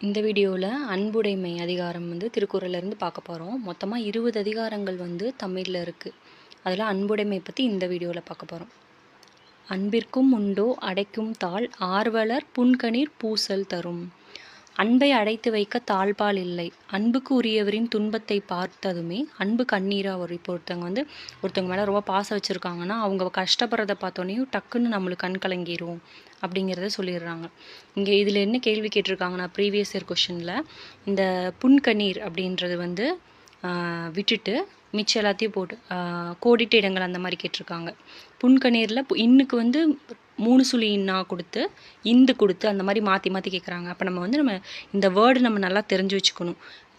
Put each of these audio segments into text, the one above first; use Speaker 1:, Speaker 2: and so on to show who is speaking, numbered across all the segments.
Speaker 1: இந்த வீடியோவில் அன்புடைமை அதிகாரம் திருக்குறளிலிருந்து பார்க்க போகிறோம். மொத்தமாக 20 அதிகாரங்கள் தமிழில் இருக்குது. அதில் அன்புடைமை பற்றி இந்த வீடியோவில் பார்க்க போகிறோம். அன்பிற்கும் உண்டோ அடைக்கும் தாழ் ஆர்வலர் புன்கணீர் பூசல் தரும். அன்பை அடைத்து வைக்க தாழ்பால் இல்லை. அன்புக்கு உரியவரின் துன்பத்தை பார்த்ததுமே அன்பு கண்ணீராக வரும். இப்போ ஒருத்தவங்க மேலே ரொம்ப பாசம் வச்சுருக்காங்கன்னா அவங்க கஷ்டப்படுறத பார்த்தோன்னே டக்குன்னு நம்மளுக்கு கண் கலங்கிரும் அப்படிங்கிறத சொல்லிடுறாங்க. இங்கே இதில் என்ன கேள்வி கேட்டிருக்காங்கன்னா ப்ரீவியஸ் இயர் கொஷனில் இந்த புன்கண்ணீர் அப்படின்றது விட்டுட்டு மிச்சம் எல்லாத்தையும் போட்டு கோடிட்ட இடங்கள் அந்த மாதிரி கேட்டிருக்காங்க. புன்கண்ணீரில் இன்னுக்கு 3 சுழி இன்னா கொடுத்து இந்து கொடுத்து அந்த மாதிரி மாற்றி மாற்றி கேட்குறாங்க. அப்போ நம்ம இந்த வேர்டு நம்ம நல்லா தெரிஞ்சு வச்சுக்கணும்.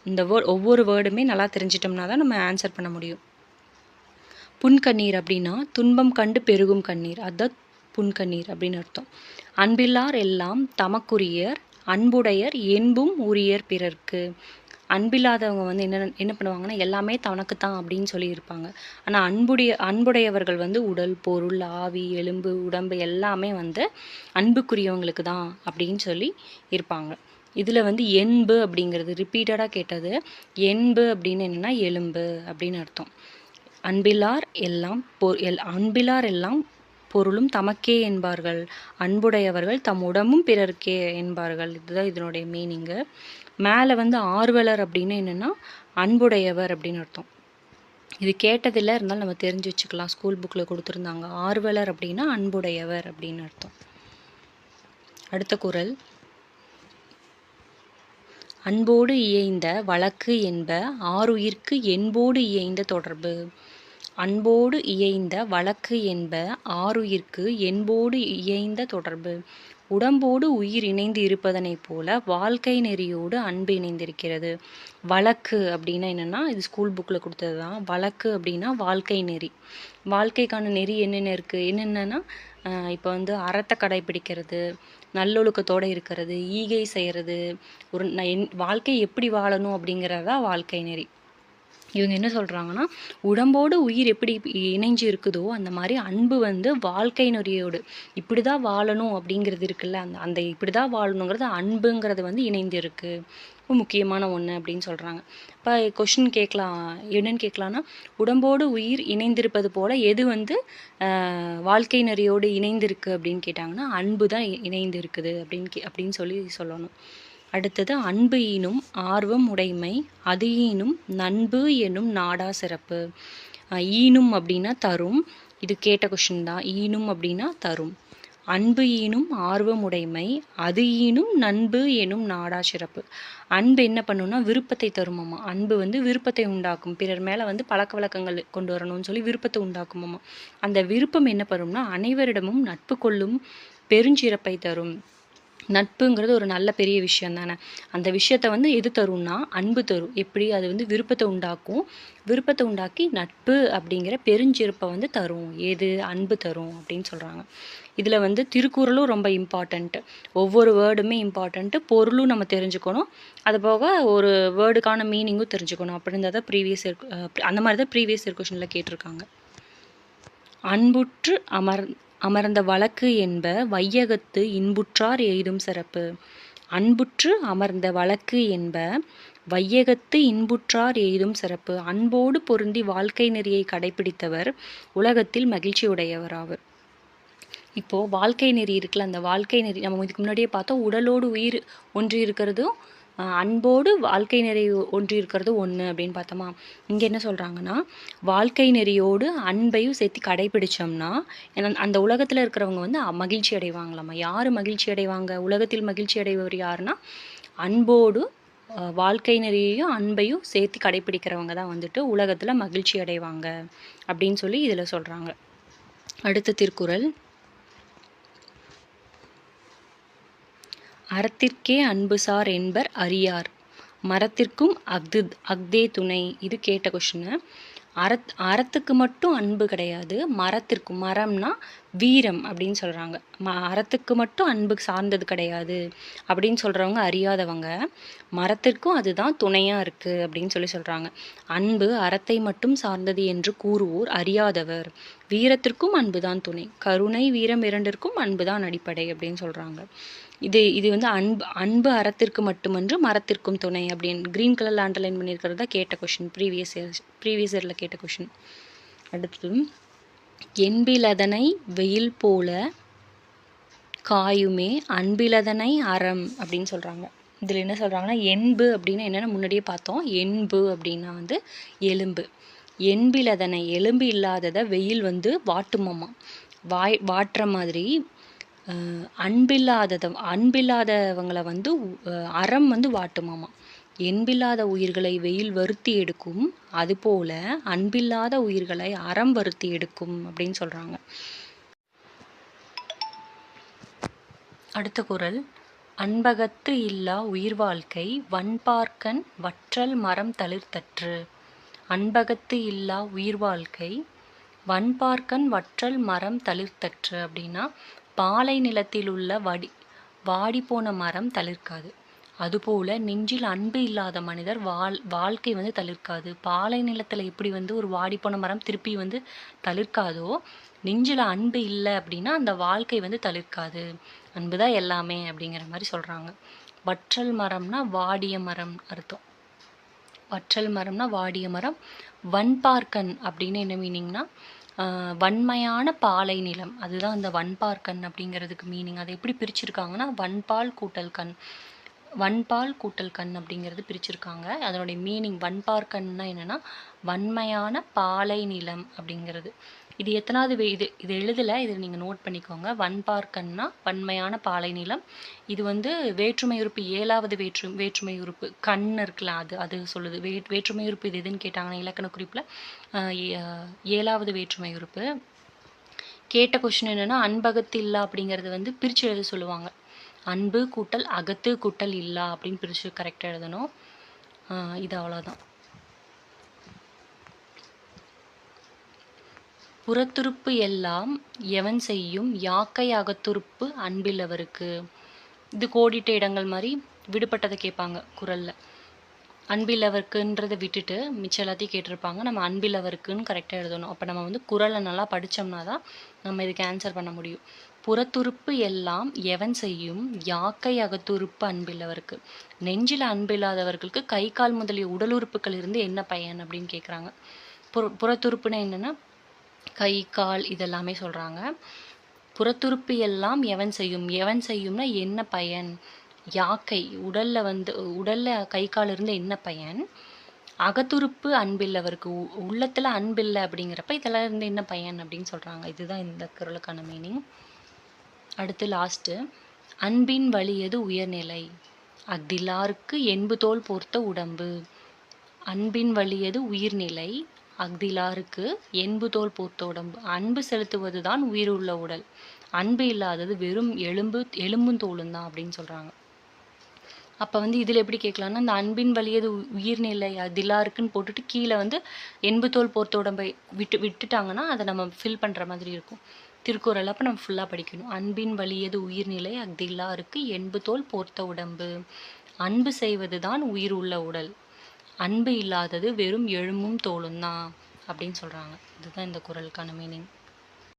Speaker 1: இந்த ஒவ்வொரு வேர்டுமே நல்லா தெரிஞ்சிட்டோம்னா தான் நம்ம ஆன்சர் பண்ண முடியும். புன்கண்ணீர் அப்படின்னா துன்பம் கண்டு பெருகும் கண்ணீர், அதுதான் புன்கண்ணீர் அப்படின்னு அர்த்தம். அன்பில்லார் எல்லாம் தமக்குரியர் அன்புடையர் என்பும் உரியர் பிறர்க்கு. அன்பில்லாதவங்க என்ன பண்ணுவாங்கன்னா எல்லாமே தனக்கு தான் அப்படின்னு சொல்லியிருப்பாங்க. ஆனால் அன்புடையவர்கள் உடல் பொருள் ஆவி எலும்பு உடம்பு எல்லாமே அன்புக்குரியவங்களுக்கு தான் அப்படின்னு சொல்லி இருப்பாங்க. இதில் என்பு அப்படிங்கிறது ரிப்பீட்டடாக கேட்டது. என்பு அப்படின்னு என்னென்னா எலும்பு அப்படின்னு அர்த்தம். அன்பில்லார் எல்லாம் பொருளும் தமக்கே என்பார்கள், அன்புடையவர்கள் தம் உடம்பும் பிறர்க்கே என்பார்கள். இதுதான் இதனுடைய மீனிங்கு. மேலே ஆர்வலர் அப்படின்னு என்னென்னா அன்புடையவர் அப்படின்னு அர்த்தம். இது கேட்டதில்லை, இருந்தாலும் நம்ம தெரிஞ்சு வச்சுக்கலாம். ஸ்கூல் புக்கில் கொடுத்துருந்தாங்க. ஆர்வலர் அப்படின்னா அன்புடையவர் அப்படின்னு அர்த்தம். அடுத்த குறள். அன்போடு இயைந்த வழக்கு என்ப ஆருயிர்க்கு என்போடு இயைந்த தொடர்பு. அன்போடு இயைந்த வழக்கு என்ப ஆருயிர்க்கு என்போடு இயைந்த தொடர்பு. உடம்போடு உயிர் இணைந்து இருப்பதனை போல வாழ்க்கை நெறியோடு அன்பு இணைந்திருக்கிறது. வழக்கு அப்படின்னா என்னென்னா இது ஸ்கூல் புக்கில் கொடுத்தது தான். வழக்கு அப்படின்னா வாழ்க்கை நெறி. வாழ்க்கைக்கான நெறி என்னென்னா இப்போ அறத்தை கடைபிடிக்கிறது, நல்லொழுக்கத்தோடு இருக்கிறது, ஈகை செய்கிறது, ஒரு வாழ்க்கை எப்படி வாழணும் அப்படிங்கிறதா வாழ்க்கை நெறி. இவங்க என்ன சொல்கிறாங்கன்னா உடம்போடு உயிர் எப்படி இணைஞ்சு இருக்குதோ அந்த மாதிரி அன்பு வாழ்க்கை நெறியோடு இப்படி தான் வாழணும் அப்படிங்கிறது இருக்குல்ல, அந்த இப்படி தான் வாழணுங்கிறது அன்புங்கிறது இணைந்து இருக்குது, முக்கியமான ஒன்று அப்படின்னு சொல்கிறாங்க. இப்போ கொஷின் கேட்கலாம், என்னன்னு கேட்கலான்னா உடம்போடு உயிர் இணைந்திருப்பது போல் எது வாழ்க்கை நெறியோடு இணைந்திருக்கு அப்படின்னு கேட்டாங்கன்னா அன்பு தான் இணைந்து இருக்குது அப்படின்னு சொல்லணும். அடுத்தது அன்பு ஈனும் ஆர்வம் உடைமை அது ஈனும் நண்பு எனும் நாடா சிறப்பு. ஈனும் அப்படின்னா தரும். இது கேட்ட கொஷின் தான். ஈனும் அப்படின்னா தரும். அன்பு ஈனும் ஆர்வம் உடைமை அது ஈனும் நண்பு எனும் நாடா சிறப்பு. அன்பு என்ன பண்ணுன்னா விருப்பத்தை தருமாமா. அன்பு விருப்பத்தை உண்டாக்கும். பிறர் மேலே பழக்க வழக்கங்கள் கொண்டு வரணும்னு சொல்லி விருப்பத்தை உண்டாக்குமாமா. அந்த விருப்பம் என்ன பண்ணும்னா அனைவரிடமும் நட்பு கொள்ளும் பெருஞ்சிறப்பை தரும். நட்புங்கிறது ஒரு நல்ல பெரிய விஷயம் தானே. அந்த விஷயத்த எது தரும்னா அன்பு தரும். எப்படி அது விருப்பத்தை உண்டாக்கும். விருப்பத்தை உண்டாக்கி நட்பு அப்படிங்கிற பெருஞ்சிறப்பை தரும். ஏது அன்பு தரும் அப்படின்னு சொல்கிறாங்க. இதில் திருக்குறளும் ரொம்ப இம்பார்ட்டண்ட்டு. ஒவ்வொரு வேர்டுமே இம்பார்ட்டண்ட்டு. பொருளும் நம்ம தெரிஞ்சுக்கணும். அது போக ஒரு வேர்டுக்கான மீனிங்கும் தெரிஞ்சுக்கணும். அப்படின்றத அந்த மாதிரி தான் ப்ரீவியஸ் இயர் கொஷனில் கேட்டிருக்காங்க. அன்புற்று அமர்ந்த வழக்கு என்ப வையகத்து இன்புற்றார் எய்தும் சிறப்பு. அன்புற்று அமர்ந்த வழக்கு என்ப வையகத்து இன்புற்றார் எய்தும் சிறப்பு. அன்போடு பொருந்தி வாழ்க்கை நெறியை கடைபிடித்தவர் உலகத்தில் மகிழ்ச்சி உடையவராவர். இப்போது வாழ்க்கை நெறி இருக்குல்ல, அந்த வாழ்க்கை நெறி நம்ம இதுக்கு முன்னாடியே பார்த்தோம். உடலோடு உயிர் ஒன்றி இருக்கிறதும் அன்போடு வாழ்க்கை நெறி ஒன்றி இருக்கிறது ஒன்று அப்படின்னு பார்த்தோமா. இங்கே என்ன சொல்கிறாங்கன்னா வாழ்க்கை நெறியோடு அன்பையும் சேர்த்து கடைபிடிச்சோம்னா அந்த உலகத்தில் இருக்கிறவங்க மகிழ்ச்சி அடைவாங்களாம்மா. யார் மகிழ்ச்சி அடைவாங்க? உலகத்தில் மகிழ்ச்சி அடைபவர் யாருன்னா அன்போடு வாழ்க்கை நெறியையும் அன்பையும் சேர்த்து கடைபிடிக்கிறவங்க தான் உலகத்தில் மகிழ்ச்சி அடைவாங்க அப்படின்னு சொல்லி இதில் சொல்கிறாங்க. அடுத்த திருக்குறள். அறத்திற்கே அன்புசார் என்பர் அறியார் மரத்திற்கும் அஃதே துணை. இது கேட்ட கொஷின். அறத்துக்கு மட்டும் அன்பு கிடையாது, மரத்திற்கும். மரம்னா வீரம் அப்படின்னு சொல்கிறாங்க. அறத்துக்கு மட்டும் அன்பு சார்ந்தது கிடையாது அப்படின்னு சொல்கிறவங்க அறியாதவங்க. மரத்திற்கும் அதுதான் துணையாக இருக்குது அப்படின்னு சொல்கிறாங்க. அன்பு அறத்தை மட்டும் சார்ந்தது என்று கூறுவோர் அறியாதவர். வீரத்திற்கும் அன்பு தான் துணை. கருணை வீரம் இரண்டிற்கும் அன்பு தான் அடிப்படை அப்படின்னு சொல்கிறாங்க. இது வந்து அன்பு அறத்திற்கு மட்டுமன்று மரத்திற்கும் துணை அப்படின்னு க்ரீன் கலரில் அண்டர்லைன் பண்ணியிருக்கிறது தான் கேட்ட கொஷின், ப்ரீவியஸ் இயரில் கேட்ட கொஷின். அடுத்து என்பிலதனை வெயில் போல காயுமே அன்பிலதனை அறம் அப்படின்னு சொல்கிறாங்க. இதில் என்ன சொல்கிறாங்கன்னா, என்பு அப்படின்னா என்னென்னா முன்னாடியே பார்த்தோம். என்பு அப்படின்னா வந்து எலும்பு. என்பிலதனை எலும்பு இல்லாததை வெயில் வந்து வாட்டுமாமா, வாட்டுற மாதிரி அன்பில்லாதவங்களை வந்து அறம் வந்து வாட்டுமாமா. என்பில்லாத உயிர்களை வெயில் வருத்தி எடுக்கும், அதுபோல அன்பில்லாத உயிர்களை அறம் வருத்தி எடுக்கும் அப்படின்னு சொல்கிறாங்க. அடுத்த குறள், அன்பகத்து இல்லா உயிர் வாழ்க்கை வன்பார்க்கன் வற்றல் மரம் தளிர்த்தற்று. அன்பகத்து இல்லா உயிர் வாழ்க்கை வன்பார்க்கன் வற்றல் மரம் தளிர்த்தற்று அப்படின்னா, பாலை நிலத்தில் உள்ள வாடிப்போன மரம் தளிர்க்காது. அதுபோல் நெஞ்சில் அன்பு இல்லாத மனிதர் வாழ்க்கை வந்து தளிர்க்காது. பாலை நிலத்தில் எப்படி வந்து ஒரு வாடிப்போன மரம் திருப்பி வந்து தளிர்க்காதோ, நெஞ்சில் அன்பு இல்லை அப்படின்னா அந்த வாழ்க்கை வந்து தளிர்க்காது. அன்பு தான் எல்லாமே அப்படிங்கிற மாதிரி சொல்கிறாங்க. வற்றல் மரம்னா வாடிய மரம் அர்த்தம். வற்றல் மரம்னா வாடிய மரம். வன்பார்க்கன் அப்படின்னு என்ன மீனிங்னா, வன்மையான பாலை நிலம், அதுதான் அந்த வன்பார்க்கன் அப்படிங்கிறதுக்கு மீனிங். அதை எப்படி பிரிச்சிருக்காங்கன்னா, வன்பால் கூட்டல் கண் அப்படிங்கிறது பிரிச்சிருக்காங்க. அதனுடைய மீனிங் வன்பார்க்கன்னா என்னென்னா வன்மையான பாலை நிலம் அப்படிங்கிறது. இது எத்தனாவது இது எழுதலை, இது நீங்கள் நோட் பண்ணிக்கோங்க. வன்பார்க்கன்னா வன்மையான பாலை நிலம். இது வந்து வேற்றுமை உறுப்பு 7வது வேற்றுமை உறுப்பு கண் இருக்குல்ல, அது சொல்லுது. வேற்றுமை உறுப்பு இது எதுன்னு கேட்டாங்கன்னா இலக்கண குறிப்பில் 7வது வேற்றுமை உறுப்பு. கேட்ட கொஸ்டின் என்னென்னா, அன்பகத்து இல்லா அப்படிங்கிறது வந்து பிரித்து எழுத சொல்லுவாங்க. அன்பு கூட்டல் அகத்து கூட்டல் இல்லா அப்படின்னு பிரித்து கரெக்டாக எழுதணும். இது அவ்வளோதான். புறத்துறுப்பு எல்லாம் எவன் செய்யும் யாக்கை அகத்துறுப்பு அன்பில்லவருக்கு. இது கோடிட்ட இடங்கள் மாதிரி விடுபட்டதை கேட்பாங்க குறளில். அன்பில்லவருக்குன்றதை விட்டுட்டு மிச்சம் எல்லாத்தையும் கேட்டிருப்பாங்க. நம்ம அன்பில்லவருக்குன்னு கரெக்டாக எழுதணும். அப்போ நம்ம வந்து குறளை நல்லா படித்தோம்னா தான் நம்ம இதுக்கு ஆன்சர் பண்ண முடியும். புறத்துறுப்பு எல்லாம் எவன் செய்யும் யாக்கை அகத்துறுப்பு அன்பில்லவருக்கு. நெஞ்சில் அன்பில்லாதவர்களுக்கு கை கால் முதலிய உடல் உறுப்புகள் இருந்து என்ன பயன் அப்படின்னு கேட்குறாங்க. புறத்துறுப்புனா என்னென்னா கை கால் இதெல்லாமே சொல்கிறாங்க. புறத்துறுப்பு எல்லாம் எவன் செய்யும்னா என்ன பயன். யாக்கை உடலில் கை கால் இருந்து என்ன பயன். அகத்துறுப்பு அன்பில்லவருக்கு, உள்ளத்தில் அன்பில்லை அப்படிங்கிறப்ப இதெல்லாம் இருந்து என்ன பயன் அப்படின்னு சொல்கிறாங்க. இதுதான் இந்த குறளுக்கான மீனிங். அடுத்து லாஸ்ட்டு, அன்பின் வலியது உயர்நிலை அஃதில்லாருக்கு என்பு தோல் போர்த்த உடம்பு. அன்பின் வலியது உயிர்நிலை அஃதில்லாருக்கு என்பு தோல் போர்த்த உடம்பு. அன்பு செலுத்துவது தான் உயிர் உள்ள உடல், அன்பு இல்லாதது வெறும் எலும்பும் தோலும் தான் அப்படின்னு சொல்கிறாங்க. அப்போ வந்து இதில் எப்படி கேட்கலான்னா, அந்த அன்பின் வலியது உயிர்நிலை அஃதில்லாருக்குன்னு போட்டுட்டு கீழே வந்து என்பு தோல் போர்த்த உடம்பை விட்டுட்டாங்கன்னா அதை நம்ம ஃபில் பண்ணுற மாதிரி இருக்கும் திருக்குறள். அப்போ நம்ம ஃபுல்லாக படிக்கணும். அன்பின் வலியது உயிர்நிலை அஃதில்லாருக்கு என்பு தோல் போர்த்த உடம்பு. அன்பு செய்வது தான் உயிர் உள்ள உடல், அன்பு இல்லாதது வெறும் எலும்பும் தோலும் தான் அப்படின்னு சொல்கிறாங்க. இதுதான் இந்த குறளுக்கான மீனிங்.